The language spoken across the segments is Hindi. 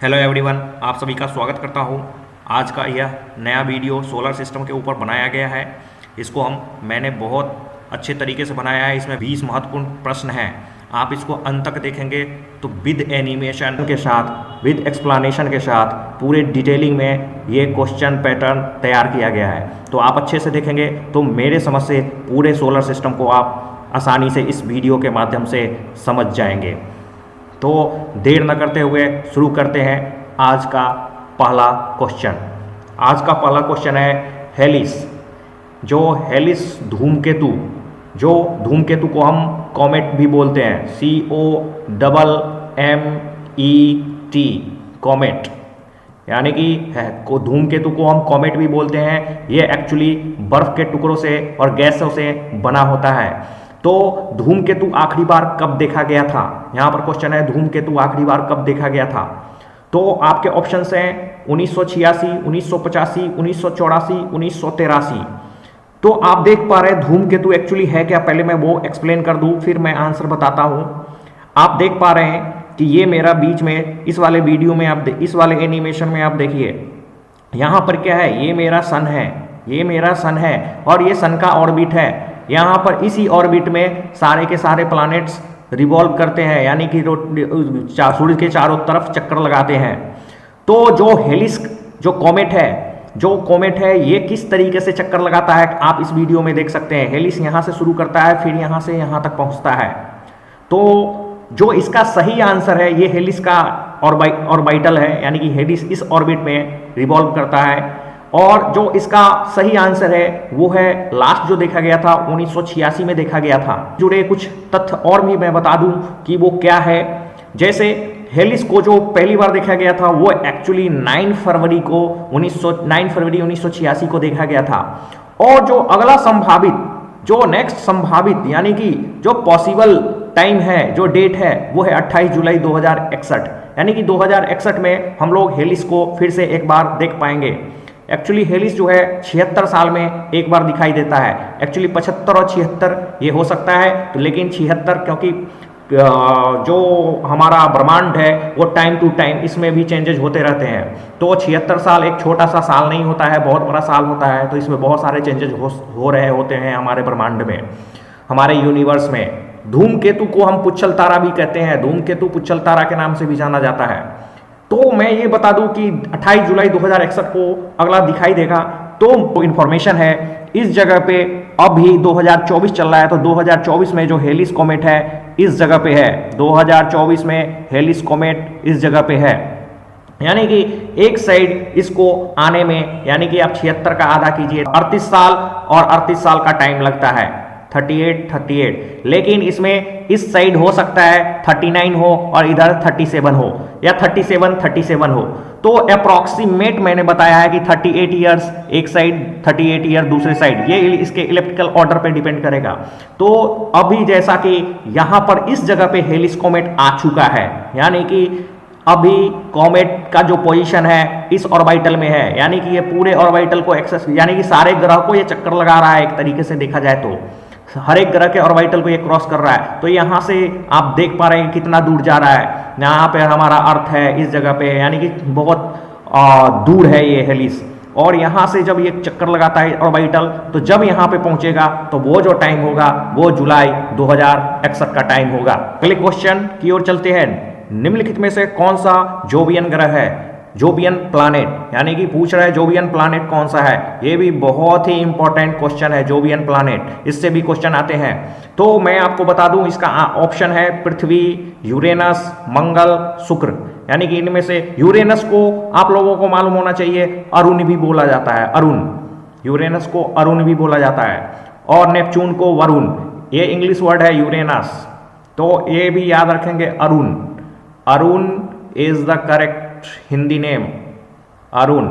हेलो एवरीवन, आप सभी का स्वागत करता हूं। आज का यह नया वीडियो सोलर सिस्टम के ऊपर बनाया गया है। इसको मैंने बहुत अच्छे तरीके से बनाया है। इसमें 20 महत्वपूर्ण प्रश्न हैं। आप इसको अंत तक देखेंगे तो विद एनिमेशन के साथ, विद एक्सप्लेनेशन के साथ पूरे डिटेलिंग में ये क्वेश्चन पैटर्न तैयार किया गया है। तो आप अच्छे से देखेंगे तो मेरे समझ से पूरे सोलर सिस्टम को आप आसानी से इस वीडियो के माध्यम से समझ जाएंगे। तो देर न करते हुए शुरू करते हैं आज का पहला क्वेश्चन। आज का पहला क्वेश्चन है हेलिस। जो हेलिस धूमकेतु, जो धूमकेतु को हम कॉमेट भी बोलते हैं, COMMET, कॉमेट, यानी कि धूमकेतु को हम कॉमेट भी बोलते हैं। ये एक्चुअली बर्फ के टुकड़ों से और गैसों से बना होता है। तो धूमकेतु आखिरी बार कब देखा गया था? यहां पर क्वेश्चन है धूमकेतु आखिरी बार कब देखा गया था। तो आपके ऑप्शंस हैं 1986, 1985, 1984, 1983। तो आप देख पा रहे हैं धूमकेतु एक्चुअली है क्या, पहले मैं वो एक्सप्लेन कर दूं फिर मैं आंसर बताता हूं। आप देख पा रहे हैं कि ये मेरा बीच में इस वाले वीडियो में आप इस वाले एनिमेशन में आप देखिए, यहां पर क्या है, ये मेरा सन है, ये मेरा सन है और ये सन का ऑर्बिट है। यहाँ पर इसी ऑर्बिट में सारे के सारे प्लैनेट्स रिवॉल्व करते हैं, यानी कि सूर्य के चारों तरफ चक्कर लगाते हैं। तो जो हेलिस, जो कॉमेट है ये किस तरीके से चक्कर लगाता है आप इस वीडियो में देख सकते हैं। हेलिस यहाँ से शुरू करता है, फिर यहाँ से यहाँ तक पहुँचता है। तो जो इसका सही आंसर है, ये हेलिस का ऑर्बिटल है, यानी कि हेलिस इस ऑर्बिट में रिवॉल्व करता है। और जो इसका सही आंसर है वो है लास्ट जो देखा गया था 1986 में देखा गया था। जुड़े कुछ तथ्य और भी मैं बता दूं कि वो क्या है। जैसे हेलिस को जो पहली बार देखा गया था वो एक्चुअली 9 फरवरी 1986 को देखा गया था। और जो अगला संभावित, जो नेक्स्ट संभावित यानी कि जो पॉसिबल टाइम है, जो डेट है वो है 28 जुलाई 2061, यानी कि 2061 में हम लोग हेलिस को फिर से एक बार देख पाएंगे। एक्चुअली हेलिस जो है 76 साल में एक बार दिखाई देता है। एक्चुअली 75 और 76 ये हो सकता है, तो लेकिन 76 क्योंकि जो हमारा ब्रह्मांड है वो टाइम टू टाइम इसमें भी चेंजेस होते रहते हैं। तो 76 साल एक छोटा सा साल नहीं होता है, बहुत बड़ा साल होता है। तो इसमें बहुत सारे चेंजेस हो रहे होते हैं हमारे ब्रह्मांड में, हमारे यूनिवर्स में। धूमकेतु को हम पुच्छल तारा भी कहते हैं, धूमकेतु पुच्छल तारा के नाम से भी जाना जाता है। तो मैं ये बता दूं कि 28 जुलाई 2061 को अगला दिखाई देगा। तो इंफॉर्मेशन है इस जगह पे अभी 2024 चल रहा है, तो 2024 में जो हेलिस कॉमेट है इस जगह पे है। 2024 में हेलिस कॉमेट इस जगह पे है, यानी कि एक साइड इसको आने में, यानी कि आप 76 का आधा कीजिए 38 साल और 38 साल का टाइम लगता है, 38। लेकिन इसमें इस साइड हो सकता है 39 हो और इधर 37 हो, या 37 हो। तो अप्रॉक्सीमेट मैंने बताया है कि 38 ईयर्स एक साइड, 38 ईयर दूसरे साइड। ये इसके इलेक्ट्रिकल ऑर्डर पे डिपेंड करेगा। तो अभी जैसा कि यहाँ पर इस जगह पे हेलिस कॉमेट आ चुका है, यानी कि अभी कॉमेट का जो पोजीशन है इस ऑर्बिटल में है, यानी कि ये पूरे ऑर्बिटल को एक्सेस, यानी कि सारे ग्रह को ये चक्कर लगा रहा है। एक तरीके से देखा जाए तो हर एक ग्रह के ऑर्बिटल को ये क्रॉस कर रहा है। तो यहाँ से आप देख पा रहे हैं कितना दूर जा रहा है। यहाँ पे हमारा अर्थ है इस जगह पे, यानी कि बहुत दूर है ये हेलिस। और यहाँ से जब ये चक्कर लगाता है ऑर्बिटल, तो जब यहाँ पे पहुंचेगा तो वो जो टाइम होगा वो जुलाई 2061 का टाइम होगा। अगले क्वेश्चन की ओर चलते हैं। निम्नलिखित में से कौन सा जोवियन ग्रह है? जोवियन प्लैनेट, यानी कि पूछ रहा है जोवियन प्लैनेट कौन सा है। ये भी बहुत ही इंपॉर्टेंट क्वेश्चन है, जोवियन प्लैनेट, इससे भी क्वेश्चन आते हैं। तो मैं आपको बता दूं इसका ऑप्शन है पृथ्वी, यूरेनस, मंगल, शुक्र। यानी कि इनमें से यूरेनस को आप लोगों को मालूम होना चाहिए अरुण भी बोला जाता है, अरुण, यूरेनस को अरुण भी बोला जाता है, और नेपच्यून को वरुण। ये इंग्लिश वर्ड है यूरेनस, तो ये भी याद रखेंगे Arun. Arun is the correct Hindi name, Arun.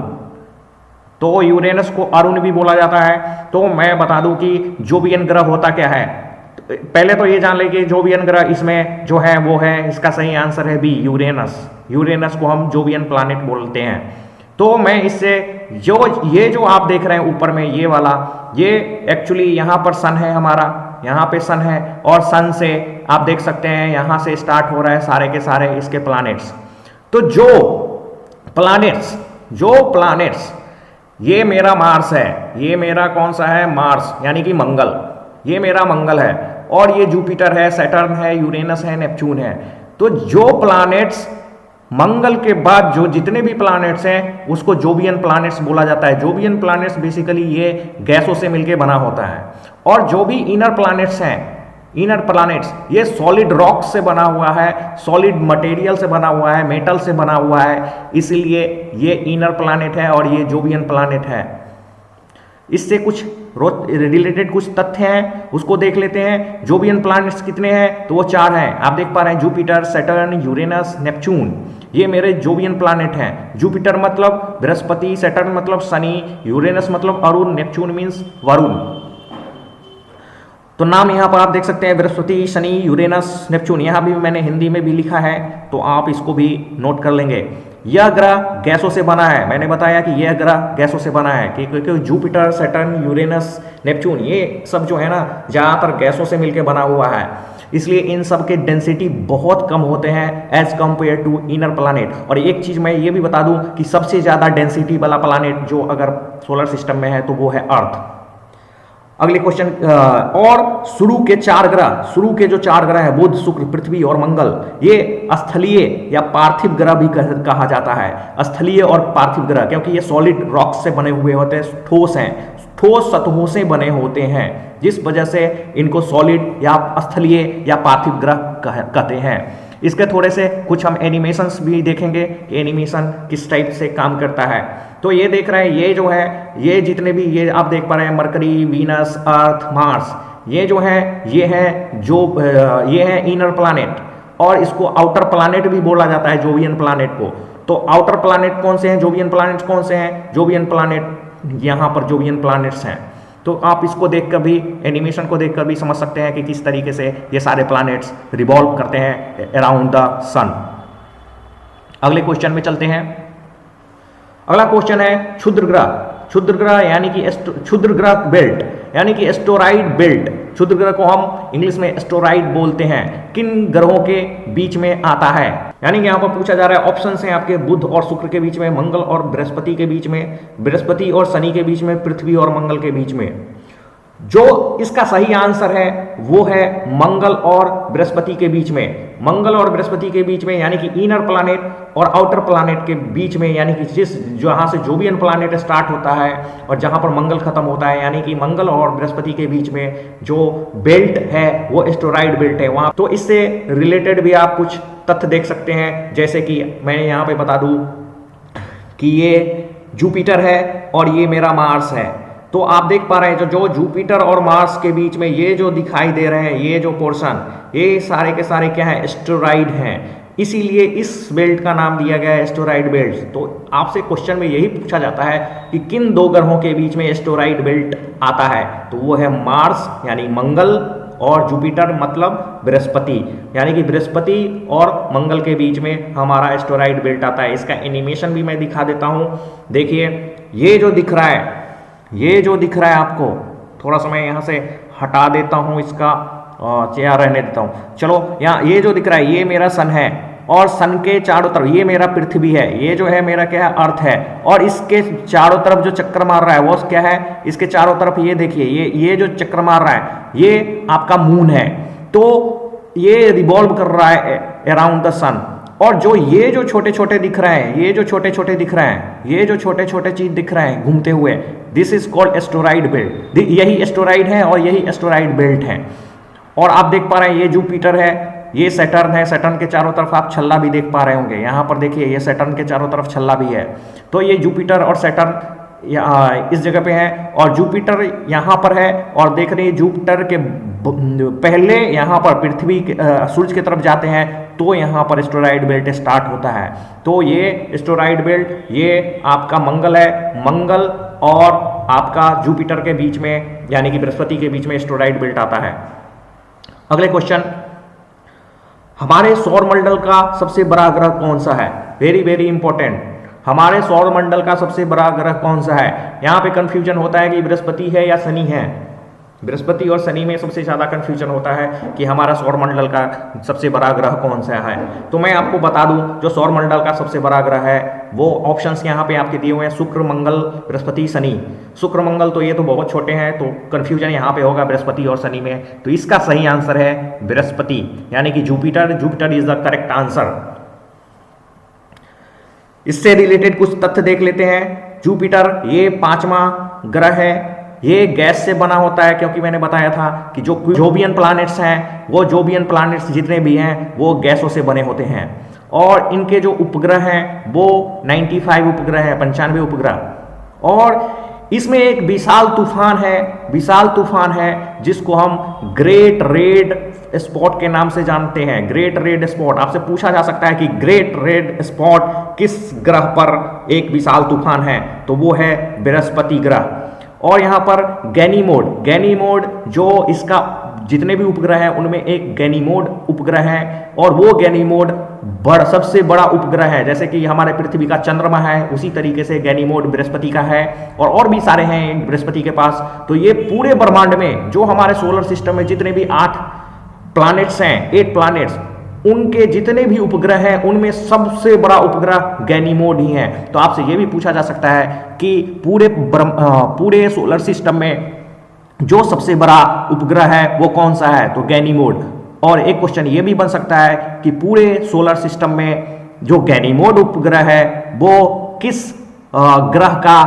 तो यूरेनस को अरुण भी बोला जाता है। तो मैं बता दूं कि जोवियन ग्रह होता क्या है। पहले तो ये जान ले कि जोवियन ग्रह इसमें जो है वो है, इसका सही आंसर है बी, यूरेनस। यूरेनस को हम जोवियन प्लैनेट बोलते हैं। तो मैं इससे ये जो आप देख रहे हैं ऊपर में ये वाला, ये एक्चुअली यहाँ पर सन है हमारा, यहाँ पे सन है, और सन से आप देख सकते हैं यहाँ से स्टार्ट हो रहा है सारे के सारे इसके प्लैनेट्स। तो जो प्लैनेट्स, जो प्लैनेट्स, ये मेरा मार्स है, ये मेरा कौन सा है, मार्स यानी कि मंगल, ये मेरा मंगल है, और ये जुपिटर है, सैटर्न है, यूरेनस है, नेपच्यून है। तो जो प्लैनेट्स मंगल के बाद जो जितने भी प्लैनेट्स हैं उसको जोवियन प्लैनेट्स बोला जाता है। जोवियन प्लैनेट्स बेसिकली ये गैसों से मिलकर बना होता है, और जो भी इनर प्लैनेट्स हैं, इनर प्लैनेट्स ये सॉलिड रॉक से बना हुआ है, सॉलिड मटेरियल से बना हुआ है, मेटल से बना हुआ है, इसलिए ये इनर प्लैनेट है और ये जोवियन प्लैनेट है। इससे कुछ रिलेटेड कुछ तथ्य हैं उसको देख लेते हैं। जोवियन प्लैनेट्स कितने हैं, तो वो 4 हैं। आप देख पा रहे हैं जुपिटर, सैटर्न, यूरेनस, नेपच्यून, ये मेरे जोवियन प्लैनेट हैं। जुपिटर मतलब बृहस्पति, सैटर्न मतलब शनि, यूरेनस मतलब अरुण, नेपच्यून मीन्स वरुण। तो नाम यहाँ पर आप देख सकते हैं, बृहस्पति, शनि, यूरेनस, नेपच्यून। यहाँ भी मैंने हिंदी में भी लिखा है, तो आप इसको भी नोट कर लेंगे। यह ग्रह गैसों से बना है, मैंने बताया कि यह ग्रह गैसों से बना है, क्योंकि जुपिटर, सैटर्न, यूरेनस, नेपच्यून ये सब जो है ना ज़्यादातर गैसों से मिलकर बना हुआ है, इसलिए इन सब के डेंसिटी बहुत कम होते हैं as compared to inner planet. और एक चीज़ मैं ये भी बता दूं कि सबसे ज़्यादा डेंसिटी वाला प्लैनेट जो अगर सोलर सिस्टम में है तो वो है अर्थ। अगले क्वेश्चन, और शुरू के 4 ग्रह, शुरू के जो 4 ग्रह हैं बुध, शुक्र, पृथ्वी और मंगल, ये स्थलीय या पार्थिव ग्रह भी कहा जाता है। स्थलीय और पार्थिव ग्रह क्योंकि ये सॉलिड रॉक से बने हुए होते हैं, ठोस हैं, ठोस सतहों से बने होते हैं, जिस वजह से इनको सॉलिड या स्थलीय या पार्थिव ग्रह कहते हैं। इसके थोड़े से कुछ हम एनिमेशंस भी देखेंगे कि एनिमेशन किस टाइप से काम करता है। तो ये देख रहे हैं, ये जो है, ये जितने भी ये आप देख पा रहे हैं, मरकरी, वीनस, अर्थ, मार्स, ये जो है ये है इनर प्लैनेट, और इसको आउटर प्लैनेट भी बोला जाता है, जोवियन प्लैनेट को। तो आउटर प्लैनेट कौन से हैं, जोवियन प्लैनेट कौन से हैं, जोवियन प्लैनेट यहाँ पर जोवियन प्लैनेट्स हैं। तो आप इसको देखकर भी, एनिमेशन को देखकर भी समझ सकते हैं कि किस तरीके से ये सारे प्लैनेट्स रिवॉल्व करते हैं अराउंड द सन। अगले क्वेश्चन में चलते हैं। अगला क्वेश्चन है क्षुद्र ग्रह। क्षुद्र ग्रह यानी कि क्षुद्र ग्रह बेल्ट यानी कि एस्टेरॉइड बेल्ट। क्षुद्र ग्रह को हम इंग्लिश में एस्टेरॉइड बोलते हैं। किन ग्रहों के बीच में आता है, यानी कि यहाँ पर पूछा जा रहा है, ऑप्शंस हैं आपके बुध और शुक्र के बीच में, मंगल और बृहस्पति के बीच में, बृहस्पति और शनि के बीच में, पृथ्वी और मंगल के बीच में। जो इसका सही आंसर है वो है मंगल और बृहस्पति के बीच में। मंगल और बृहस्पति के बीच में यानी कि इनर प्लैनेट और आउटर प्लैनेट के बीच में, यानी कि जहां से जोवियन प्लैनेट स्टार्ट होता है और जहां पर मंगल खत्म होता है, यानी कि मंगल और बृहस्पति के बीच में जो बेल्ट है वो एस्टेरॉइड बेल्ट है वहां। तो इससे रिलेटेड भी आप कुछ तथ्य देख सकते हैं, जैसे कि मैं यहाँ पे बता दूं कि ये जुपिटर है और ये मेरा मार्स है। तो आप देख पा रहे हैं जो जुपिटर और मार्स के बीच में ये जो दिखाई दे रहे हैं, ये जो पोर्शन, ये सारे के सारे क्या है, एस्टेरॉइड हैं। इसीलिए इस बेल्ट का नाम दिया गया है एस्टेरॉइड बेल्ट। तो आपसे क्वेश्चन में यही पूछा जाता है कि किन 2 ग्रहों के बीच में एस्टेरॉइड बेल्ट आता है, तो वो है मार्स यानी मंगल और जुपिटर मतलब बृहस्पति, यानी कि बृहस्पति और मंगल के बीच में हमारा एस्टेरॉइड बेल्ट आता है। इसका एनिमेशन भी मैं दिखा देता हूं। देखिए ये जो दिख रहा है, ये जो दिख रहा है आपको, थोड़ा सा मैं यहाँ से हटा देता हूँ, इसका चेहरा रहने देता हूँ। चलो यहाँ ये जो दिख रहा है ये मेरा सन है, और सन के चारों तरफ ये मेरा पृथ्वी है, ये जो है मेरा क्या है, अर्थ है, और इसके चारों तरफ जो चक्कर मार रहा है वो क्या है, इसके चारों तरफ ये देखिए ये जो चक्कर मार रहा है ये आपका मून है। तो ये रिवॉल्व कर रहा है अराउंड द सन। और ये जो छोटे छोटे दिख रहे हैं, ये जो छोटे छोटे दिख रहे हैं, ये जो छोटे छोटे चीज दिख रहे हैं घूमते हुए, this is called asteroid belt. यही एस्टेरॉइड है और यही एस्टेरॉइड बेल्ट है। और आप देख पा रहे हैं ये जुपिटर है, ये सैटर्न है, सैटर्न के चारों तरफ आप छल्ला भी देख पा रहे होंगे। यहाँ पर देखिए ये सैटर्न के चारों तरफ छल्ला भी है। तो ये जुपिटर और सैटर्न इस जगह पे है, और जुपिटर यहाँ पर है, और देख रहे हैं जुपिटर के पहले यहाँ पर पृथ्वी सूरज की तरफ जाते हैं, तो यहाँ पर एस्टेरॉइड बेल्ट स्टार्ट होता है। तो ये एस्टेरॉइड बेल्ट ये आपका मंगल है, मंगल और आपका जुपिटर के बीच में यानी कि बृहस्पति के बीच में एस्टेरॉइड बेल्ट आता है। अगले क्वेश्चन, हमारे सौर मंडल का सबसे बड़ा ग्रह कौन सा है? Very very important. हमारे सौर मंडल का सबसे बड़ा ग्रह कौन सा है? यहाँ पे कंफ्यूजन होता है कि बृहस्पति है या शनि है। बृहस्पति और शनि में सबसे ज़्यादा कन्फ्यूजन होता है कि हमारा सौरमंडल का सबसे बड़ा ग्रह कौन सा है। तो मैं आपको बता दूं, जो सौरमंडल का सबसे बड़ा ग्रह है वो ऑप्शंस यहाँ पे आपके दिए हुए हैं, शुक्र, मंगल, बृहस्पति, शनि। शुक्र, मंगल तो ये तो बहुत छोटे हैं, तो कन्फ्यूजन यहाँ पे होगा बृहस्पति और शनि में। तो इसका सही आंसर है बृहस्पति, यानी कि Jupiter. Jupiter is the correct answer. इससे रिलेटेड कुछ तथ्य देख लेते हैं। जुपिटर ये 5वां ग्रह है, ये गैस से बना होता है, क्योंकि मैंने बताया था कि जो जोबियन प्लैनेट्स हैं, वो जोबियन प्लैनेट्स जितने भी हैं वो गैसों से बने होते हैं। और इनके जो उपग्रह हैं वो 95 उपग्रह हैं, 95 उपग्रह। और इसमें एक विशाल तूफान है जिसको हम ग्रेट रेड स्पॉट के नाम से जानते हैं। ग्रेट रेड स्पॉट, आपसे पूछा जा सकता है कि ग्रेट रेड स्पॉट किस ग्रह पर एक विशाल तूफान है, तो वो है बृहस्पति ग्रह। और यहाँ पर गैनीमोड जो इसका जितने भी उपग्रह हैं उनमें एक गैनीमोड उपग्रह है, और वो गैनीमोड सबसे बड़ा उपग्रह है। जैसे कि हमारे पृथ्वी का चंद्रमा है, उसी तरीके से गैनीमोड बृहस्पति का है, और भी सारे हैं बृहस्पति के पास। तो ये पूरे ब्रह्मांड में जो हमारे सोलर सिस्टम में जितने भी 8 प्लैनेट्स हैं, 8 प्लैनेट्स, उनके जितने भी उपग्रह हैं उनमें सबसे बड़ा उपग्रह गैनीमोड ही है। तो आपसे यह भी पूछा जा सकता है कि पूरे सोलर सिस्टम में जो सबसे बड़ा उपग्रह है वो कौन सा है, तो गैनीमोड। और एक क्वेश्चन ये भी बन सकता है कि पूरे सोलर सिस्टम में जो गैनीमोड उपग्रह है वो किस ग्रह का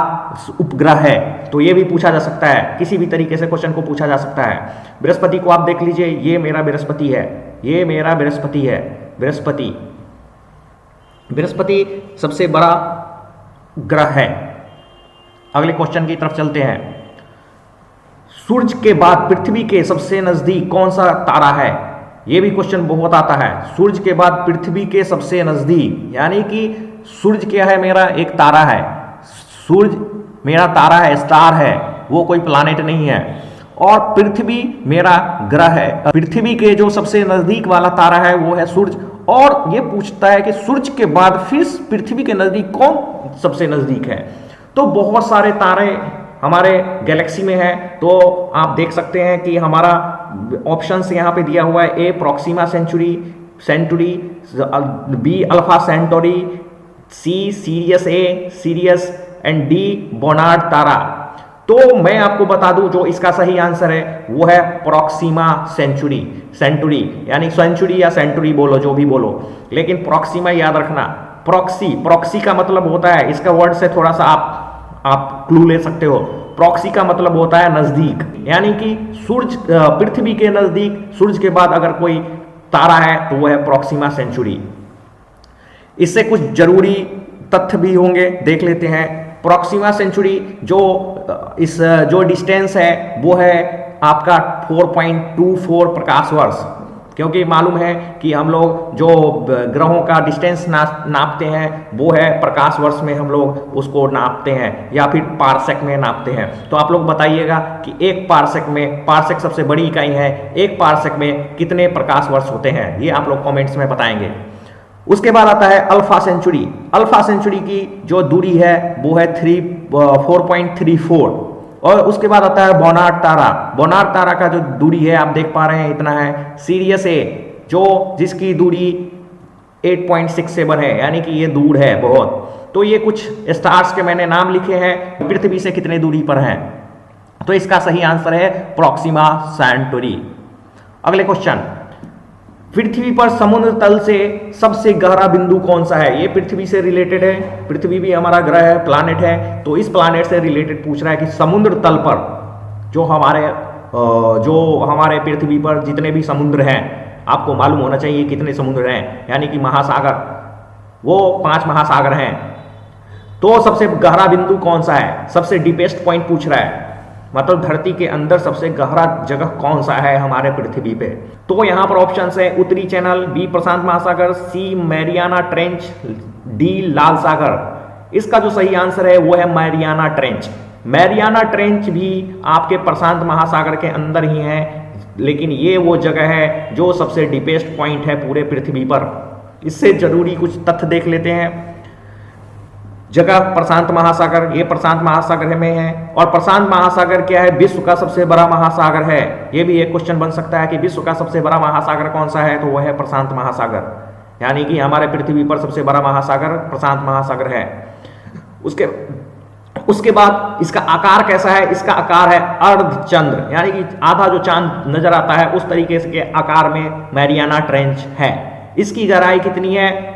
उपग्रह है, तो ये भी पूछा जा सकता है। किसी भी तरीके से क्वेश्चन को पूछा जा सकता है। बृहस्पति को आप देख लीजिए, ये मेरा बृहस्पति है, ये मेरा बृहस्पति है। बृहस्पति सबसे बड़ा ग्रह है। अगले क्वेश्चन की तरफ चलते हैं। सूर्य के बाद पृथ्वी के सबसे नजदीक कौन सा तारा है? यह भी क्वेश्चन बहुत आता है। सूर्य के बाद पृथ्वी के सबसे नजदीक, यानी कि सूर्य क्या है, मेरा एक तारा है। सूर्य मेरा तारा है, स्टार है, वो कोई प्लैनेट नहीं है। और पृथ्वी मेरा ग्रह है। पृथ्वी के जो सबसे नजदीक वाला तारा है वो है सूर्य। और ये पूछता है कि सूर्य के बाद फिर पृथ्वी के नजदीक कौन सबसे नजदीक है। तो बहुत सारे तारे हमारे गैलेक्सी में है। तो आप देख सकते हैं कि हमारा ऑप्शंस यहाँ पे दिया हुआ है। A Proxima Centauri, B Alpha Centauri, C Sirius and D Barnard तारा। तो मैं आपको बता दूं जो इसका सही आंसर है वो है प्रॉक्सिमा सेंचुरी, यानी सेंचुरी या सेंचुरी बोलो, जो भी बोलो, लेकिन प्रॉक्सिमा याद रखना। प्रॉक्सी का मतलब होता है, इसका वर्ड से थोड़ा सा आप क्लू ले सकते हो। प्रॉक्सी का मतलब होता है नजदीक, यानी कि सूर्य पृथ्वी के नजदीक सूर्य के बाद अगर कोई तारा है तो वो है प्रॉक्सिमा सेंचुरी। इससे कुछ जरूरी तथ्य भी होंगे, देख लेते हैं। प्रॉक्सिमा सेंचुरी जो डिस्टेंस है वो है आपका 4.24 प्रकाश वर्ष, क्योंकि मालूम है कि हम लोग जो ग्रहों का डिस्टेंस नापते हैं वो है प्रकाश वर्ष में, हम लोग उसको नापते हैं या फिर पारसेक में नापते हैं। तो आप लोग बताइएगा कि एक पारसेक सबसे बड़ी इकाई है, एक पारसेक में कितने प्रकाश वर्ष होते हैं, ये आप लोग कमेंट्स में बताएंगे। उसके बाद आता है अल्फा सेंचुरी की जो दूरी है वो है 4.34। और उसके बाद आता है बोनार्ड तारा का जो दूरी है आप देख पा रहे हैं इतना है। सीरियस ए जिसकी दूरी 8.67 है, यानी कि ये दूर है बहुत। तो ये कुछ स्टार्स के मैंने नाम लिखे हैं, पृथ्वी से कितने दूरी पर हैं। तो इसका सही आंसर है प्रॉक्सिमा सेंटोरी। अगले क्वेश्चन, पृथ्वी पर समुद्र तल से सबसे गहरा बिंदु कौन सा है? ये पृथ्वी से रिलेटेड है, पृथ्वी भी हमारा ग्रह है, प्लैनेट है, तो इस प्लैनेट से रिलेटेड पूछ रहा है कि समुद्र तल पर जो हमारे पृथ्वी पर जितने भी समुद्र हैं, आपको मालूम होना चाहिए कितने समुद्र हैं, यानी कि महासागर, वो 5 महासागर हैं। तो सबसे गहरा बिंदु कौन सा है, सबसे डीपेस्ट पॉइंट पूछ रहा है, मतलब धरती के अंदर सबसे गहरा जगह कौन सा है हमारे पृथ्वी पे। तो यहाँ पर ऑप्शंस है उत्तरी चैनल, बी प्रशांत महासागर, सी मैरियाना ट्रेंच, डी लाल सागर। इसका जो सही आंसर है वो है मैरियाना ट्रेंच भी आपके प्रशांत महासागर के अंदर ही है, लेकिन ये वो जगह है जो सबसे डीपेस्ट पॉइंट है पूरे पृथ्वी पर। इससे जरूरी कुछ तथ्य देख लेते हैं। जगह प्रशांत महासागर, ये प्रशांत महासागर में है। और प्रशांत महासागर क्या है? विश्व का सबसे बड़ा महासागर है। ये भी एक क्वेश्चन बन सकता है कि विश्व का सबसे बड़ा महासागर कौन सा है, तो वह है प्रशांत महासागर, यानी कि हमारे पृथ्वी पर सबसे बड़ा महासागर प्रशांत महासागर है। उसके बाद इसका आकार कैसा है? इसका आकार है अर्धचंद्र, यानी कि आधा जो चांद नजर आता है उस तरीके से के आकार में मैरियाना ट्रेंच है। इसकी गहराई कितनी है?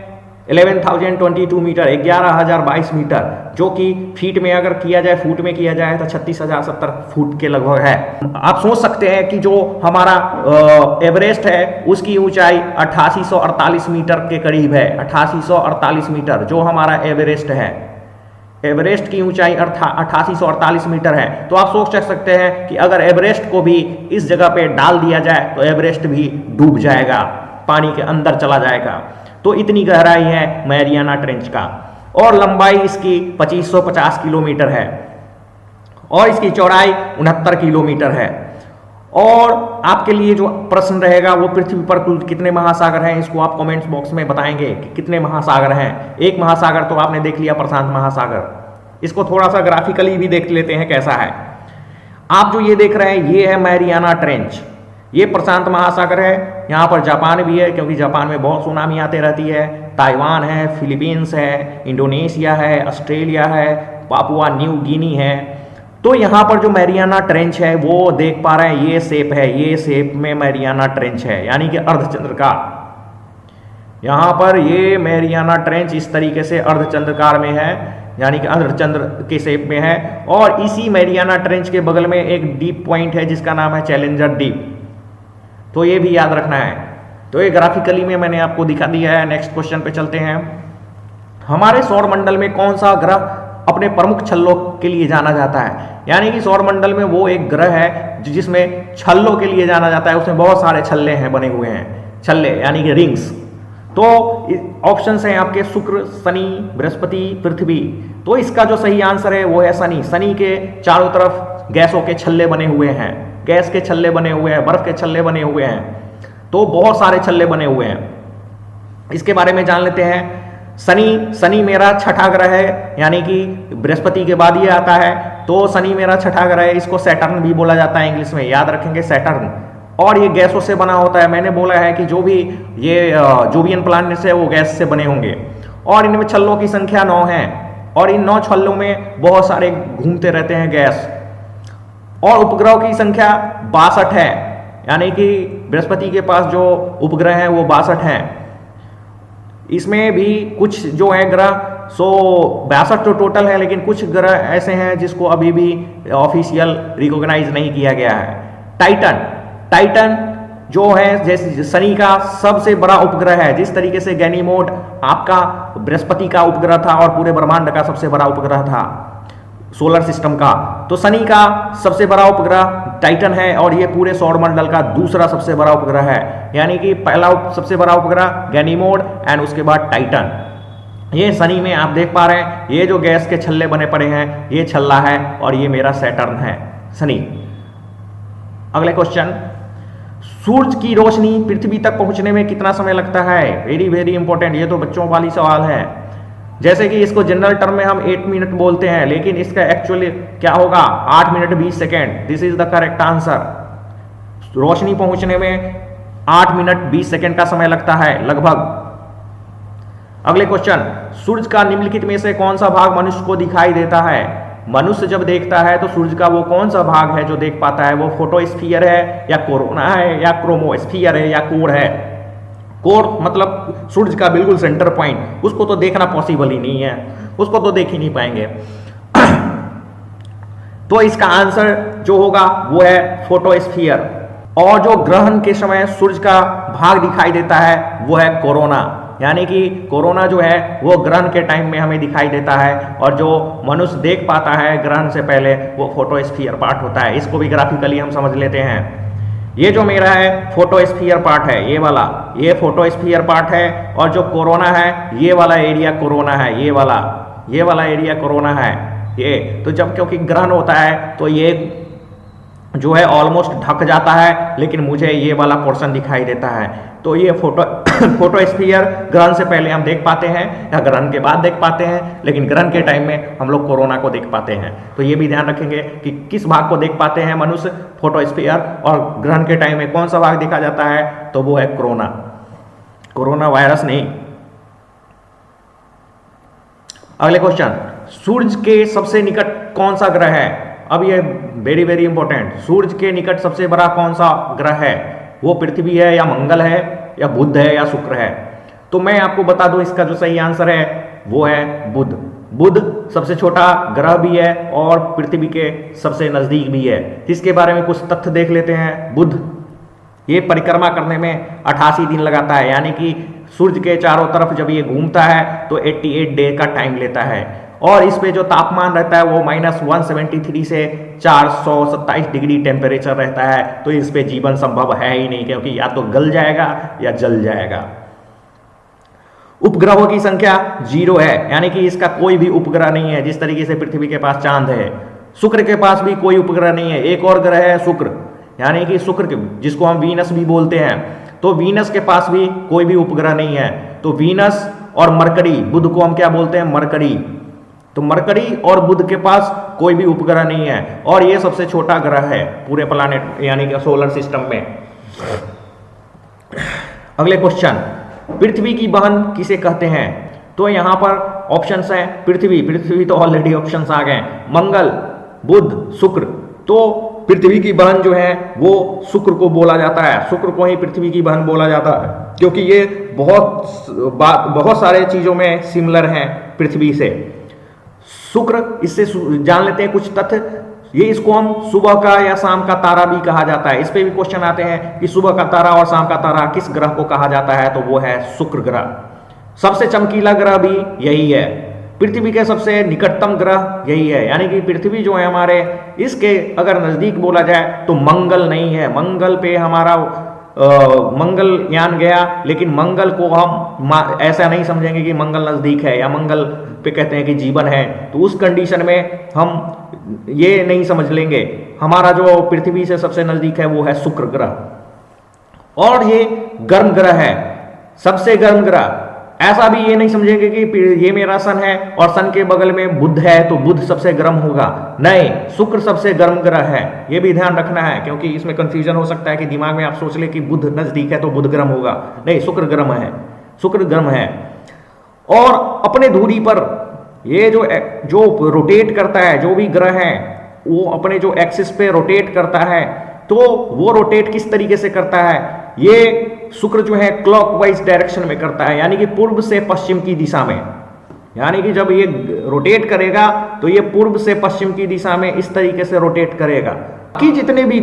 11,022 मीटर, 11,022 मीटर, जो कि फीट में अगर किया जाए, फुट में किया जाए तो 36,070 फुट के लगभग है। आप सोच सकते हैं कि जो हमारा एवरेस्ट है उसकी ऊंचाई 8848 मीटर के करीब है। 8848 मीटर जो हमारा एवरेस्ट है, एवरेस्ट की ऊंचाई 8848 मीटर है। तो आप सोच सकते हैं कि अगर एवरेस्ट को भी इस जगह पे डाल दिया जाए तो एवरेस्ट भी डूब जाएगा, पानी के अंदर चला जाएगा। तो इतनी गहराई है मैरियाना ट्रेंच का। और लंबाई इसकी 2550 किलोमीटर है और इसकी चौड़ाई 69 किलोमीटर है। और आपके लिए जो प्रश्न रहेगा वो पृथ्वी पर कुल कितने महासागर हैं, इसको आप कमेंट्स बॉक्स में बताएंगे कि कितने महासागर हैं। एक महासागर तो आपने देख लिया, प्रशांत महासागर। इसको थोड़ा सा ग्राफिकली भी देख लेते हैं कैसा है। आप जो ये देख रहे हैं ये है मैरियाना ट्रेंच, ये प्रशांत महासागर है। यहाँ पर जापान भी है क्योंकि जापान में बहुत सुनामी आते रहती है। ताइवान है, फिलीपींस है, इंडोनेशिया है, ऑस्ट्रेलिया है, पापुआ न्यू गिनी है। तो यहाँ पर जो मैरियाना ट्रेंच है वो देख पा रहे हैं, ये शेप है, ये शेप में मैरियाना ट्रेंच है, यानी कि अर्धचंद्राकार। यहाँ पर ये मैरियाना ट्रेंच इस तरीके से अर्धचंद्राकार में है, यानी कि अर्धचंद्र के शेप में है। और इसी मैरियाना ट्रेंच के बगल में एक डीप पॉइंट है जिसका नाम है चैलेंजर डीप, तो ये भी याद रखना है। तो ये ग्राफिकली में मैंने आपको दिखा दिया है। नेक्स्ट क्वेश्चन पे चलते हैं। हमारे सौर मंडल में कौन सा ग्रह अपने प्रमुख छल्लों के लिए जाना जाता है? यानी कि सौर मंडल में वो एक ग्रह है जिसमें छल्लों के लिए जाना जाता है, उसमें बहुत सारे छल्ले हैं, बने हुए हैं छल्ले यानी कि रिंग्स। तो ऑप्शंस हैं आपके शुक्र, शनि, बृहस्पति, पृथ्वी। तो इसका जो सही आंसर है वो है शनि। शनि के चारों तरफ गैसों के छल्ले बने हुए हैं, गैस के छल्ले बने हुए हैं, बर्फ के छल्ले बने हुए हैं, तो बहुत सारे छल्ले बने हुए हैं। इसके बारे में जान लेते हैं। शनि मेरा छठा ग्रह है, यानी कि बृहस्पति के बाद ये आता है, तो शनि मेरा छठा ग्रह है। इसको सैटर्न भी बोला जाता है इंग्लिश में, याद रखेंगे सैटर्न। और ये गैसों से बना होता है। मैंने बोला है कि जो भी ये जोवियन प्लैनेट्स है वो गैस से बने होंगे। और इनमें छल्लों की संख्या 9 है और इन 9 छल्लों में बहुत सारे घूमते रहते हैं गैस। और उपग्रहों की संख्या 62 है, यानी कि बृहस्पति के पास जो उपग्रह हैं वो 62 हैं। इसमें भी कुछ जो है ग्रह 162 तो टोटल है, लेकिन कुछ ग्रह ऐसे हैं जिसको अभी भी ऑफिशियल रिकॉग्नाइज नहीं किया गया है। टाइटन जो है जैसे शनि का सबसे बड़ा उपग्रह है। जिस तरीके से गैनीमोड आपका बृहस्पति का उपग्रह था और पूरे ब्रह्मांड का सबसे बड़ा उपग्रह था सोलर सिस्टम का, तो शनि का सबसे बड़ा उपग्रह टाइटन है और ये पूरे सौर मंडल का दूसरा सबसे बड़ा उपग्रह है। यानी कि पहला सबसे बड़ा उपग्रह गैनीमोड एंड उसके बाद टाइटन। ये शनि में आप देख पा रहे हैं, ये जो गैस के छल्ले बने पड़े हैं ये छल्ला है और ये मेरा सैटर्न है, शनि। अगले क्वेश्चन, सूर्य की रोशनी पृथ्वी तक पहुंचने में कितना समय लगता है? वेरी वेरी इंपॉर्टेंट, ये तो बच्चों वाली सवाल है। जैसे कि इसको जनरल टर्म में हम 8 मिनट बोलते हैं, लेकिन इसका एक्चुअली क्या होगा? 8 minute 20 second. This is the correct answer. रोशनी पहुंचने में 8 मिनट 20 सेकेंड का समय लगता है लगभग। अगले क्वेश्चन, सूर्य का निम्नलिखित में से कौन सा भाग मनुष्य को दिखाई देता है? मनुष्य जब देखता है तो सूर्य का वो कौन सा भाग है जो देख पाता है? वो फोटोस्फीयर है या कोरोना है या क्रोमोस्फीयर है या कोर है? कोर मतलब सूर्य का बिल्कुल सेंटर पॉइंट, उसको तो देखना पॉसिबल ही नहीं है, उसको तो देख ही नहीं पाएंगे। तो इसका आंसर जो होगा वो है फोटोस्फीयर। और जो ग्रहण के समय सूर्य का भाग दिखाई देता है वो है कोरोना, यानी कि कोरोना जो है वो ग्रहण के टाइम में हमें दिखाई देता है और जो मनुष्य देख पाता है ग्रहण से पहले वो फोटोस्फीयर पार्ट होता है। इसको भी ग्राफिकली हम समझ लेते हैं। ये जो मेरा है फोटोस्फीयर पार्ट है, ये वाला, ये फोटोस्फीयर पार्ट है। और जो कोरोना है ये वाला एरिया कोरोना है, ये वाला एरिया कोरोना है। ये तो जब क्योंकि ग्रहण होता है तो ये जो है ऑलमोस्ट ढक जाता है, लेकिन मुझे ये वाला पोर्शन दिखाई देता है। तो ये फोटोस्फीयर ग्रहण से पहले हम देख पाते हैं या ग्रहण के बाद देख पाते हैं, लेकिन ग्रहण के टाइम में हम लोग कोरोना को देख पाते हैं। तो ये भी ध्यान रखेंगे कि किस भाग को देख पाते हैं मनुष्य, फोटोस्फीयर, और ग्रहण के टाइम में कौन सा भाग देखा जाता है, तो वो है कोरोना वायरस नहीं। अगले क्वेश्चन, सूर्य के सबसे निकट कौन सा ग्रह है? अब ये वेरी वेरी इंपॉर्टेंट, सूर्य के निकट सबसे बड़ा कौन सा ग्रह है? वो पृथ्वी है या मंगल है या बुध है या शुक्र है? तो मैं आपको बता दूं, इसका जो सही आंसर है वो है बुध। बुध सबसे छोटा ग्रह भी है और पृथ्वी के सबसे नजदीक भी है। इसके बारे में कुछ तथ्य देख लेते हैं। बुध ये परिक्रमा करने में 88 दिन लगाता है, यानी कि सूर्य के चारों तरफ जब ये घूमता है तो 88 डे का टाइम लेता है। और इस पे जो तापमान रहता है वो -173 से 427 डिग्री टेम्परेचर रहता है। तो इस पे जीवन संभव है ही नहीं, क्योंकि या तो गल जाएगा या जल जाएगा। उपग्रहों की संख्या 0 है, यानी कि इसका कोई भी उपग्रह नहीं है। जिस तरीके से पृथ्वी के पास चांद है, शुक्र के पास भी कोई उपग्रह नहीं है। एक और ग्रह है शुक्र, यानी कि शुक्र के, जिसको हम वीनस भी बोलते हैं, तो वीनस के पास भी कोई भी उपग्रह नहीं है। तो वीनस और मरकरी, बुध को हम क्या बोलते हैं? मरकरी। तो मरकरी और बुध के पास कोई भी उपग्रह नहीं है, और ये सबसे छोटा ग्रह है पूरे प्लैनेट यानी कि सोलर सिस्टम में। अगले क्वेश्चन, पृथ्वी की बहन किसे कहते हैं? तो यहां पर ऑप्शंस हैं पृथ्वी तो ऑलरेडी ऑप्शंस आ गए, मंगल, बुध, शुक्र। तो पृथ्वी की बहन जो है वो शुक्र को बोला जाता है, शुक्र को ही पृथ्वी की बहन बोला जाता है, क्योंकि ये बहुत सारे चीजों में सिमिलर हैं पृथ्वी से। शुक्र, इससे जान लेते हैं कुछ तथ्य। ये इसको हम सुबह का या शाम का तारा भी कहा जाता है। इस पे भी क्वेश्चन आते हैं कि सुबह का तारा और शाम का तारा किस ग्रह को कहा जाता है, तो वो है शुक्र ग्रह। सबसे चमकीला ग्रह भी यही है, पृथ्वी के सबसे निकटतम ग्रह यही है, यानी कि पृथ्वी जो है हमारे, इसके अगर नजदीक बोला जाए तो मंगल नहीं है। मंगल पे हमारा मंगल यान गया, लेकिन मंगल को हम ऐसा नहीं समझेंगे कि मंगल नजदीक है या मंगल पे कहते हैं कि जीवन है। तो उस कंडीशन में हम ये नहीं समझ लेंगे। हमारा जो पृथ्वी से सबसे नजदीक है वो है शुक्र ग्रह, और ये गर्म ग्रह है, सबसे गर्म ग्रह। ऐसा भी ये नहीं समझेंगे कि ये मेरा सन है और सन के बगल में बुध है तो बुध सबसे गर्म होगा, नहीं, शुक्र सबसे गर्म ग्रह है। ये भी ध्यान रखना है, क्योंकि इसमें कंफ्यूजन हो सकता है कि दिमाग में आप सोच ले कि बुध नजदीक है तो बुध गर्म होगा, नहीं, शुक्र गर्म है, शुक्र गर्म है। और अपने धुरी पर ये जो रोटेट करता है, जो भी ग्रह है वो अपने जो एक्सिस पे रोटेट करता है, तो वो रोटेट किस तरीके से करता है? ये शुक्र जो है क्लॉकवाइज डायरेक्शन में करता है, यानी कि पूर्व से पश्चिम की दिशा में। यानी कि जब ये रोटेट करेगा तो ये पूर्व से पश्चिम की दिशा में इस तरीके से रोटेट करेगा। बाकी जितने भी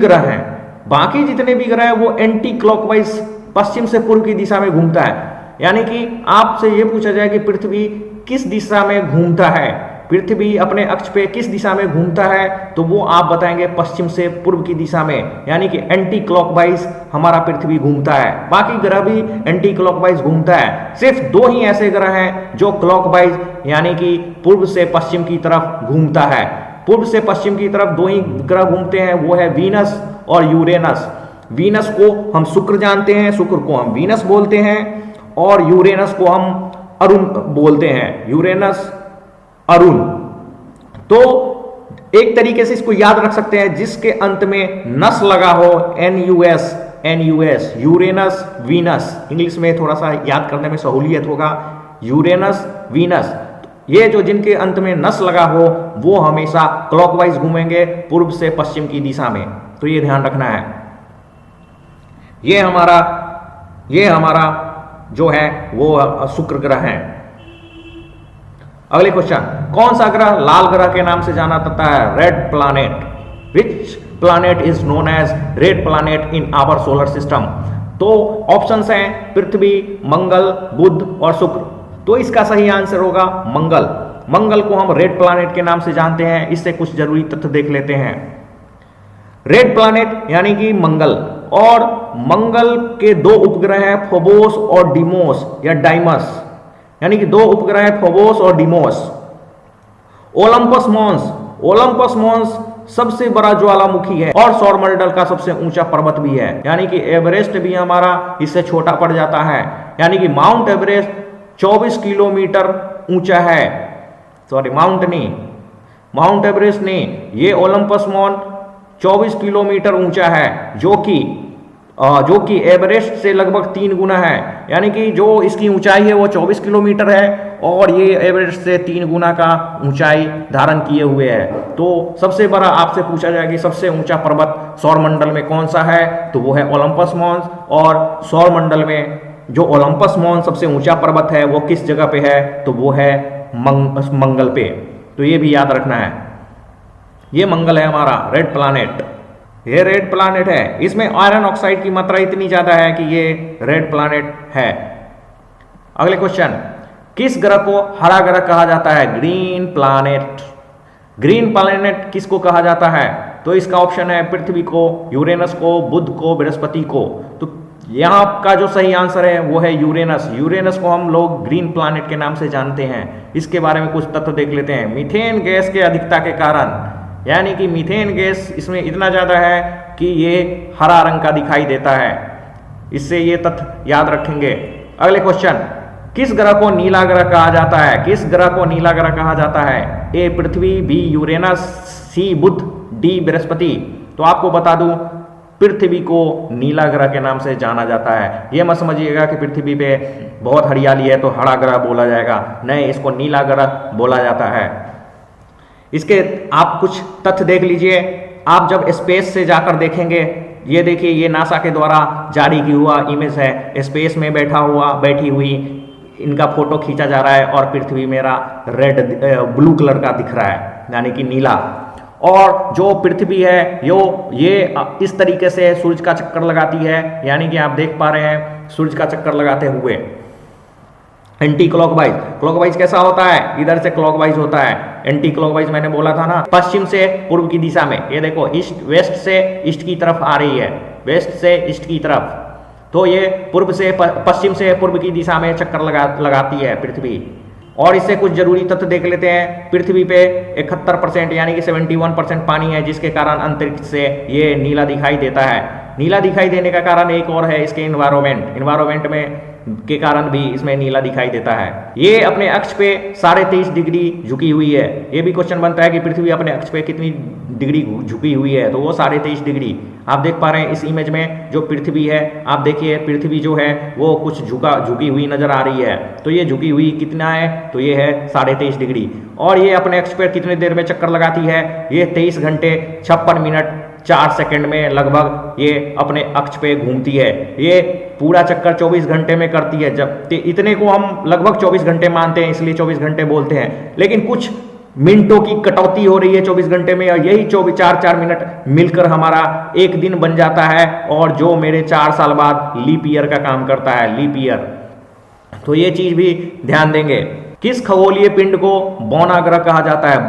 ग्रह हैं वो एंटी क्लॉकवाइज पश्चिम से पूर्व की दिशा में घूमता है। यानी कि आपसे ये पूछा जाए कि पृथ्वी किस दिशा में घूमता है, पृथ्वी अपने अक्ष पे किस दिशा में घूमता है, तो वो आप बताएंगे पश्चिम से पूर्व की दिशा में, यानी कि एंटी क्लॉकवाइज हमारा पृथ्वी घूमता है। बाकी ग्रह भी एंटी क्लॉकवाइज घूमता है, सिर्फ 2 ही ऐसे ग्रह हैं जो क्लॉकवाइज यानी कि पूर्व से पश्चिम की तरफ घूमता है। पूर्व से पश्चिम की तरफ 2 ही ग्रह घूमते हैं, वो है वीनस और यूरेनस। वीनस को हम शुक्र जानते हैं, शुक्र को हम वीनस बोलते हैं, और यूरेनस को हम अरुण बोलते हैं, यूरेनस अरुण। तो एक तरीके से इसको याद रख सकते हैं, जिसके अंत में नस लगा हो, NUS, यूरेनस वीनस। इंग्लिश में थोड़ा सा याद करने में सहूलियत होगा, यूरेनस वीनस। ये जो जिनके अंत में नस लगा हो वो हमेशा क्लॉकवाइज घूमेंगे, पूर्व से पश्चिम की दिशा में। तो ये ध्यान रखना है। ये हमारा जो है वो शुक्र ग्रह है। अगले क्वेश्चन, कौन सा ग्रह लाल ग्रह के नाम से जाना जाता है? Red planet. Which planet is known as red planet in our solar system? तो ऑप्शंस हैं पृथ्वी, मंगल, बुध और शुक्र। तो इसका सही आंसर होगा मंगल। मंगल को हम रेड प्लैनेट के नाम से जानते हैं। इससे कुछ जरूरी तथ्य देख लेते हैं। रेड प्लैनेट यानी कि मंगल, और मंगल के 2 उपग्रह हैं, फोबोस और डीमोस या डाइमस, यानी कि 2 उपग्रह हैं, फोबोस और डीमोस। ओलंपस मॉन्स सबसे बड़ा ज्वालामुखी है और सौरमंडल का सबसे ऊंचा पर्वत भी है, यानी कि एवरेस्ट भी हमारा इससे छोटा पड़ जाता है। यानी कि माउंट एवरेस्ट 24 किलोमीटर ऊंचा है, सॉरी माउंट नहीं, माउंट एवरेस्ट नहीं, ये ओलंपस मॉन 24 किलोमीटर ऊंचा है, जो कि एवरेस्ट से लगभग 3 गुना है। यानी कि जो इसकी ऊंचाई है वो 24 किलोमीटर है और ये एवरेस्ट से 3 गुना का ऊंचाई धारण किए हुए है। तो सबसे बड़ा आपसे पूछा जाए कि सबसे ऊंचा पर्वत सौरमंडल में कौन सा है, तो वो है ओलंपस मॉन्स। और सौरमंडल में जो ओलंपस मॉन्स सबसे ऊंचा पर्वत है वो किस जगह पे है, तो वो है मंगल पे। तो ये भी याद रखना है, ये मंगल है हमारा रेड प्लैनेट, ये रेड प्लैनेट है। इसमें आयरन ऑक्साइड की मात्रा इतनी ज्यादा है कि ये रेड प्लैनेट है। अगले क्वेश्चन, किस ग्रह को हरा ग्रह कहा जाता है? Green planet. ग्रीन प्लैनेट किसको कहा जाता है? तो इसका ऑप्शन है पृथ्वी को, यूरेनस को, बुध को, बृहस्पति को। तो यहाँ का जो सही आंसर है वो है यूरेनस। यूरेनस को हम लोग ग्रीन प्लैनेट के नाम से जानते हैं। इसके बारे में कुछ तथ्य देख लेते हैं। मीथेन गैस के अधिकता के कारण, यानी कि मीथेन गैस इसमें इतना ज़्यादा है कि ये हरा रंग का दिखाई देता है, इससे ये तथ्य याद रखेंगे। अगले क्वेश्चन, किस ग्रह को नीला ग्रह कहा जाता है? किस ग्रह को नीला ग्रह कहा जाता है? ए पृथ्वी, बी यूरेनस, सी बुध, डी बृहस्पति। तो आपको बता दूं, पृथ्वी को नीला ग्रह के नाम से जाना जाता है। ये मत समझिएगा कि पृथ्वी पे बहुत हरियाली है तो हरा ग्रह बोला जाएगा, नहीं, इसको नीला ग्रह बोला जाता है। इसके आप कुछ तथ्य देख लीजिए। आप जब स्पेस से जाकर देखेंगे, ये देखिए, ये नासा के द्वारा जारी किया हुआ इमेज है। स्पेस में बैठी हुई इनका फोटो खींचा जा रहा है और पृथ्वी मेरा ब्लू कलर का दिख रहा है, यानी कि नीला। और जो पृथ्वी है ये इस तरीके से सूरज का चक्कर लगाती है, यानी कि आप देख पा रहे हैं सूरज का चक्कर लगाते हुए। एंटी क्लॉकवाइज, क्लॉकवाइज कैसा होता है? इधर से क्लॉकवाइज होता है। एंटी क्लॉकवाइज मैंने बोला था ना, पश्चिम से पूर्व की दिशा में। ये देखो, वेस्ट से ईस्ट की तरफ आ रही है, वेस्ट से ईस्ट की तरफ। तो ये पूर्व से पश्चिम से पूर्व की दिशा में चक्कर लगाती है पृथ्वी। और इससे कुछ जरूरी तथ्य देख लेते हैं। पृथ्वी पे 71% यानी कि 71% पानी है, जिसके कारण अंतरिक्ष से ये नीला दिखाई देता है। नीला दिखाई देने का कारण एक और है, इसके इन्वायरमेंट में के कारण भी इसमें नीला दिखाई देता है। ये अपने अक्ष पे 23.5 डिग्री झुकी हुई है। ये भी क्वेश्चन बनता है कि पृथ्वी अपने अक्ष पे कितनी डिग्री झुकी हुई है, तो वो 23.5 डिग्री। आप देख पा रहे हैं इस इमेज में जो पृथ्वी है, आप देखिए पृथ्वी जो है वो कुछ झुकी हुई नजर आ रही है। तो ये झुकी हुई कितना है, तो ये है 23.5 डिग्री। और ये अपने अक्ष पर कितनी देर में चक्कर लगाती है? ये 23 घंटे 56 मिनट 4 सेकंड में लगभग ये अपने अक्ष पे घूमती है। ये पूरा चक्कर 24 घंटे में करती है। जब इतने को हम लगभग 24 घंटे मानते हैं, इसलिए 24 घंटे बोलते हैं। लेकिन कुछ मिनटों की कटौती हो रही है 24 घंटे में, और यही 4 मिनट मिलकर हमारा एक दिन बन जाता है, और जो मेरे 4 साल बाद लीप ईयर का काम करता है, लीप ईयर। तो ये चीज भी ध्यान देंगे। किस खगोलीय पिंड को बौना ग्रह कहा जाता है?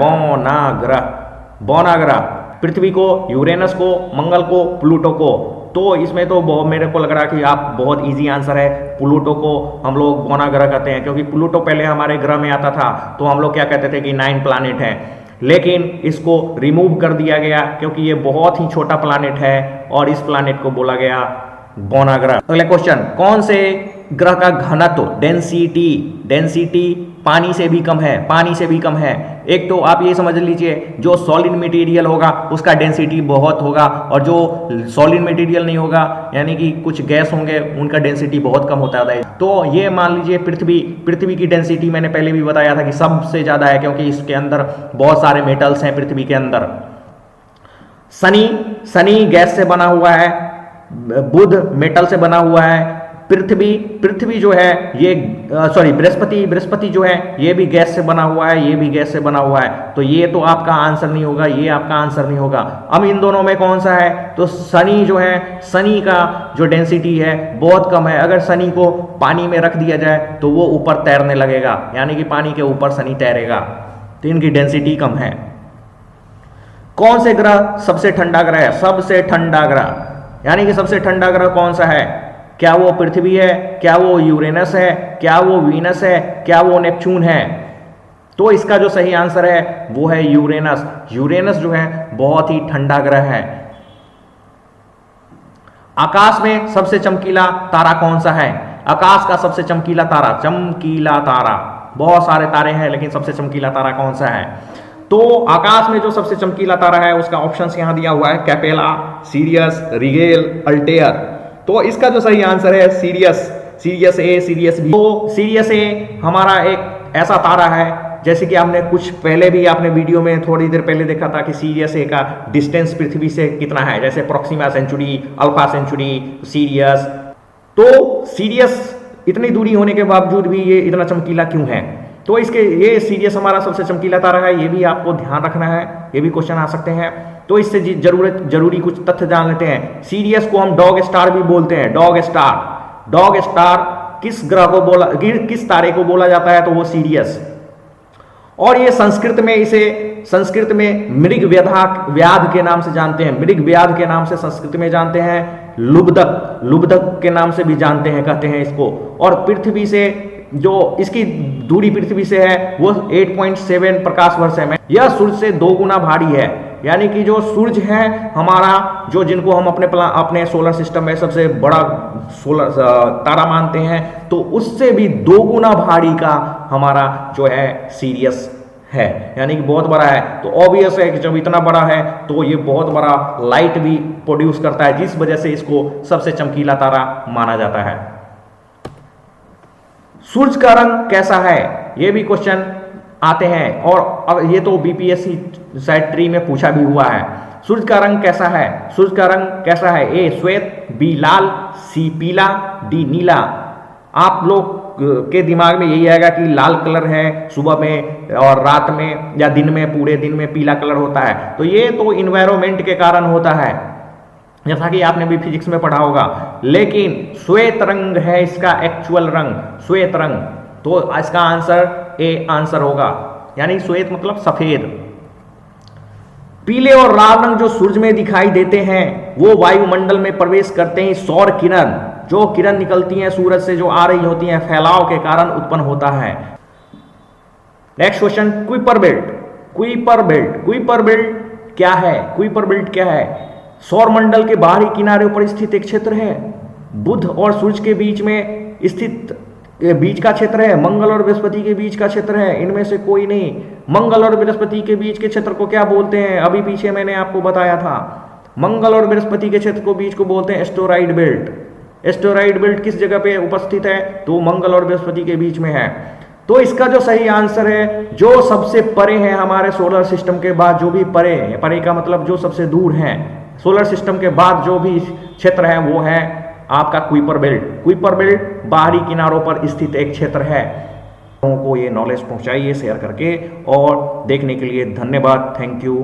बौना ग्रह। पृथ्वी को, यूरेनस को, मंगल को, प्लूटो को। तो इसमें तो मेरे को लग रहा है कि आप बहुत इजी आंसर है। प्लूटो को हम लोग बौना ग्रह कहते हैं, क्योंकि प्लूटो पहले हमारे ग्रह में आता था, तो हम लोग क्या कहते थे कि 9 प्लैनेट है। लेकिन इसको रिमूव कर दिया गया क्योंकि ये बहुत ही छोटा प्लैनेट है, और इस प्लैनेट को बोला गया बौना ग्रह। अगला क्वेश्चन, कौन से ग्रह का घनत्व, डेंसिटी पानी से भी कम है? एक तो आप ये समझ लीजिए, जो सॉलिड मटेरियल होगा उसका डेंसिटी बहुत होगा, और जो सॉलिड मटेरियल नहीं होगा, यानी कि कुछ गैस होंगे, उनका डेंसिटी बहुत कम होता है। तो ये मान लीजिए पृथ्वी की डेंसिटी मैंने पहले भी बताया था कि सबसे ज्यादा है, क्योंकि इसके अंदर बहुत सारे मेटल्स हैं पृथ्वी के अंदर। शनि गैस से बना हुआ है, बुध मेटल से बना हुआ है, पृथ्वी जो है ये बृहस्पति जो है ये भी गैस से बना हुआ है, तो ये तो आपका आंसर नहीं होगा, ये आपका आंसर नहीं होगा। अब इन दोनों में कौन सा है? तो शनि जो है, शनि का जो डेंसिटी है बहुत कम है। अगर शनि को पानी में रख दिया जाए तो वो ऊपर तैरने लगेगा, यानी कि पानी के ऊपर शनि तैरेगा, तो इनकी डेंसिटी कम है। कौन से ग्रह सबसे ठंडा ग्रह है? सबसे ठंडा ग्रह, यानी कि सबसे ठंडा ग्रह कौन सा है? क्या वो पृथ्वी है? क्या वो यूरेनस है? क्या वो वीनस है? क्या वो नेपच्यून है? तो इसका जो सही आंसर है वो है यूरेनस। यूरेनस जो है बहुत ही ठंडा ग्रह है। आकाश में सबसे चमकीला तारा कौन सा है? आकाश का सबसे चमकीला तारा, बहुत सारे तारे हैं लेकिन सबसे चमकीला तारा कौन सा है? तो आकाश में जो सबसे चमकीला तारा है उसका ऑप्शंस यहां दिया हुआ है, कैपेला, सीरियस, रिगेल, अल्टेयर। तो इसका जो सही आंसर है सीरियस ए, सीरियस बी। तो सीरियस ए हमारा एक ऐसा तारा है, जैसे कि आपने कुछ पहले भी आपने वीडियो में थोड़ी देर पहले देखा था कि सीरियस ए का डिस्टेंस पृथ्वी से कितना है, जैसे Proxima Centauri, Alpha Centauri, Sirius. तो सीरियस इतनी दूरी होने के बावजूद भी ये इतना चमकीला क्यों है? तो इसके ये सीरियस हमारा सबसे चमकीला तारा है, ये भी आपको ध्यान रखना है, ये भी क्वेश्चन आ सकते हैं। तो इससे जरूरी कुछ तथ्य जान लेते हैं। सीरियस को हम डॉग स्टार भी बोलते हैं, डॉग स्टार किस ग्रह को बोला, किस तारे को बोला जाता है? तो वो सीरियस। और ये संस्कृत में मृग व्याध के नाम से जानते हैं, मृग व्याध के नाम से संस्कृत में जानते हैं, लुब्धक के नाम से भी जानते हैं, कहते हैं इसको। और पृथ्वी से जो इसकी दूरी पृथ्वी से है वो 8.7 प्रकाश वर्ष है। यह सूर्य से 2 गुना भारी है, यानी कि जो सूर्य है हमारा, जो जिनको हम अपने सोलर सिस्टम में सबसे बड़ा सोलर तारा मानते हैं, तो उससे भी 2 गुना भारी का हमारा जो है सीरियस है, यानी कि बहुत बड़ा है। तो ऑब्वियस है कि जब इतना बड़ा है तो ये बहुत बड़ा लाइट भी प्रोड्यूस करता है, जिस वजह से इसको सबसे चमकीला तारा माना जाता है। सूर्य का रंग कैसा है? ये भी क्वेश्चन आते हैं, और अब ये तो बीपीएससी साइड 3 में पूछा भी हुआ है। सूर्य का रंग कैसा है? सूर्य का रंग कैसा है? ए श्वेत, बी लाल, सी पीला, डी नीला। आप लोग के दिमाग में यही आएगा कि लाल कलर है सुबह में, और रात में या दिन में, पूरे दिन में पीला कलर होता है। तो ये तो इन्वायरमेंट के कारण होता है, जैसा कि आपने भी फिजिक्स में पढ़ा होगा। लेकिन श्वेत रंग है इसका एक्चुअल रंग, श्वेत रंग। तो इसका आंसर ए आंसर होगा, यानी श्वेत मतलब सफेद। पीले और लाल रंग जो सूरज में दिखाई देते हैं वो वायुमंडल में प्रवेश करते ही सौर किरण, जो किरण निकलती हैं सूरज से, जो आ रही होती हैं, फैलाव के कारण उत्पन्न होता है। नेक्स्ट क्वेश्चन, कुइपर बेल्ट क्या है? कुइपर बेल्ट क्या है? सौरमंडल के बाहरी किनारे पर स्थित एक क्षेत्र है, बुध और सूर्य के बीच में स्थित बीच का क्षेत्र है, मंगल और बृहस्पति के बीच का क्षेत्र है, इनमें से कोई नहीं। मंगल और बृहस्पति के बीच के क्षेत्र को क्या बोलते हैं? अभी पीछे मैंने आपको बताया था, मंगल और बृहस्पति के क्षेत्र को बीच को बोलते हैं एस्टेरॉयड बेल्ट। एस्टेरॉयड बेल्ट किस जगह पे उपस्थित है? तो मंगल और बृहस्पति के बीच में है। तो इसका जो सही आंसर है, जो सबसे परे है हमारे सोलर सिस्टम के बाद, जो भी परे का मतलब जो सबसे दूर है, सोलर सिस्टम के बाद जो भी क्षेत्र है वो है आपका कुइपर बेल्ट बाहरी किनारों पर स्थित एक क्षेत्र है। लोगों को ये नॉलेज पहुंचाइए शेयर करके, और देखने के लिए धन्यवाद। Thank you.